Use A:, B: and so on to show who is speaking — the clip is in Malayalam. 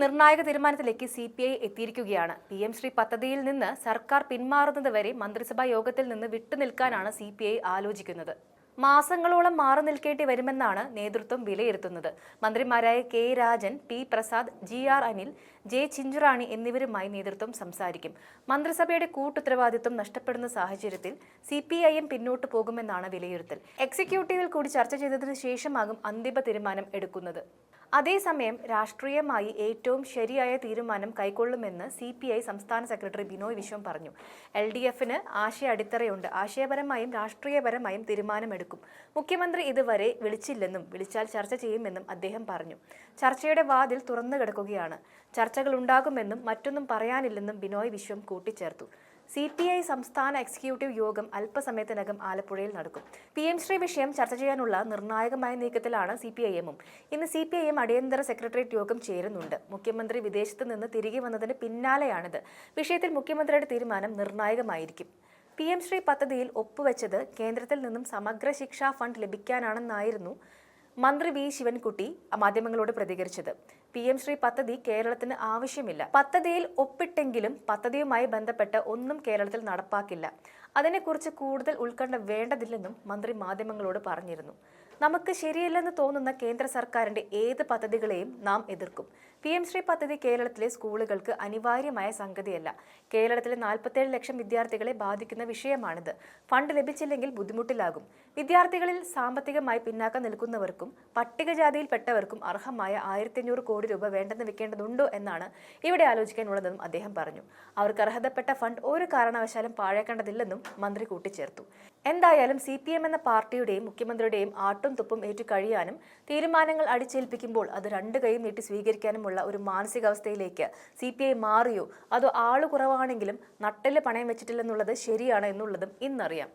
A: നിർണായക തീരുമാനത്തിലേക്ക് CPI എത്തിയിരിക്കുകയാണ്. PM ശ്രീ പദ്ധതിയിൽ നിന്ന് സർക്കാർ പിന്മാറുന്നതുവരെ മന്ത്രിസഭാ യോഗത്തിൽ നിന്ന് വിട്ടുനിൽക്കാനാണ് CPI ആലോചിക്കുന്നത്. മാസങ്ങളോളം മാറി നിൽക്കേണ്ടി വരുമെന്നാണ് നേതൃത്വം വിലയിരുത്തുന്നത്. മന്ത്രിമാരായ K. Rajan, P. Prasad, GR Anil, J. Chinchu Rani എന്നിവരുമായി നേതൃത്വം സംസാരിക്കും. മന്ത്രിസഭയുടെ കൂട്ടുത്തരവാദിത്വം നഷ്ടപ്പെടുന്ന സാഹചര്യത്തിൽ CPIM പിന്നോട്ടു പോകുമെന്നാണ് വിലയിരുത്തൽ. എക്സിക്യൂട്ടീവിൽ കൂടി ചർച്ച ചെയ്തതിനു ശേഷമാകും അന്തിമ തീരുമാനം എടുക്കുന്നത്. അതേസമയം രാഷ്ട്രീയമായി ഏറ്റവും ശരിയായ തീരുമാനം കൈക്കൊള്ളുമെന്ന് CPI സംസ്ഥാന സെക്രട്ടറി ബിനോയ് വിശ്വം പറഞ്ഞു. LDFന് ആശയ അടിത്തറയുണ്ട്. ആശയപരമായും രാഷ്ട്രീയപരമായും തീരുമാനമെടുക്കും. മുഖ്യമന്ത്രി ഇതുവരെ വിളിച്ചില്ലെന്നും വിളിച്ചാൽ ചർച്ച ചെയ്യുമെന്നും അദ്ദേഹം പറഞ്ഞു. ചർച്ചയുടെ വാതിൽ തുറന്നു കിടക്കുകയാണ്. ചർച്ചകൾ ഉണ്ടാകുമെന്നും മറ്റൊന്നും പറയാനില്ലെന്നും ബിനോയ് വിശ്വം കൂട്ടിച്ചേർത്തു. CPI സംസ്ഥാന എക്സിക്യൂട്ടീവ് യോഗം അല്പസമയത്തിനകം ആലപ്പുഴയിൽ നടക്കും. PM ശ്രീ വിഷയം ചർച്ച ചെയ്യാനുള്ള നിർണായകമായ നീക്കത്തിലാണ് CPIM-ഉം. ഇന്ന് CPIM അടിയന്തര സെക്രട്ടേറിയറ്റ് യോഗം ചേരുന്നുണ്ട്. മുഖ്യമന്ത്രി വിദേശത്ത് നിന്ന് തിരികെ വന്നതിന് പിന്നാലെയാണിത്. വിഷയത്തിൽ മുഖ്യമന്ത്രിയുടെ തീരുമാനം നിർണായകമായിരിക്കും. PM ശ്രീ പദ്ധതിയിൽ ഒപ്പുവെച്ചത് കേന്ദ്രത്തിൽ നിന്നും സമഗ്ര ശിക്ഷാ ഫണ്ട് ലഭിക്കാനാണെന്നായിരുന്നു മന്ത്രി V. ശിവൻകുട്ടി മാധ്യമങ്ങളോട് പ്രതികരിച്ചത്. PM ശ്രീ പദ്ധതി കേരളത്തിന് ആവശ്യമില്ല. പദ്ധതിയിൽ ഒപ്പിട്ടെങ്കിലും പദ്ധതിയുമായി ബന്ധപ്പെട്ട് ഒന്നും കേരളത്തിൽ നടപ്പാക്കില്ല. അതിനെക്കുറിച്ച് കൂടുതൽ ഉത്കണ്ഠ വേണ്ടതില്ലെന്നും മന്ത്രി മാധ്യമങ്ങളോട് പറഞ്ഞിരുന്നു. നമുക്ക് ശരിയല്ലെന്ന് തോന്നുന്ന കേന്ദ്ര സർക്കാരിന്റെ ഏത് പദ്ധതികളെയും നാം എതിർക്കും. PM ശ്രീ പദ്ധതി കേരളത്തിലെ സ്കൂളുകൾക്ക് അനിവാര്യമായ സംഗതിയല്ല. കേരളത്തിലെ 47 ലക്ഷം വിദ്യാർത്ഥികളെ ബാധിക്കുന്ന വിഷയമാണിത്. ഫണ്ട് ലഭിച്ചില്ലെങ്കിൽ ബുദ്ധിമുട്ടിലാകും. വിദ്യാർത്ഥികളിൽ സാമ്പത്തികമായി പിന്നാക്കം നിൽക്കുന്നവർക്കും പട്ടികജാതിയിൽപ്പെട്ടവർക്കും അർഹമായ 1500 കോടി രൂപ വേണ്ടെന്ന് വെക്കേണ്ടതുണ്ടോ എന്നാണ് ഇവിടെ ആലോചിക്കാനുള്ളതെന്നും അദ്ദേഹം പറഞ്ഞു. അവർക്ക് അർഹതപ്പെട്ട ഫണ്ട് ഒരു കാരണവശാലും പാഴേക്കേണ്ടതില്ലെന്നും മന്ത്രി കൂട്ടിച്ചേർത്തു. എന്തായാലും CPM എന്ന പാർട്ടിയുടെയും മുഖ്യമന്ത്രിയുടെയും ആട്ടും തുപ്പും ഏറ്റു കഴിയാനും തീരുമാനങ്ങൾ അടിച്ചേൽപ്പിക്കുമ്പോൾ അത് രണ്ടു കൈയും നീട്ടി സ്വീകരിക്കാനുമുള്ള ഒരു മാനസികാവസ്ഥയിലേക്ക് CPI മാറിയോ അതോ ആളു കുറവാണെങ്കിലും നട്ടെല്ല് പണയം വെച്ചിട്ടില്ലെന്നുള്ളത് ശരിയാണ് എന്നുള്ളതും ഇന്നറിയാം.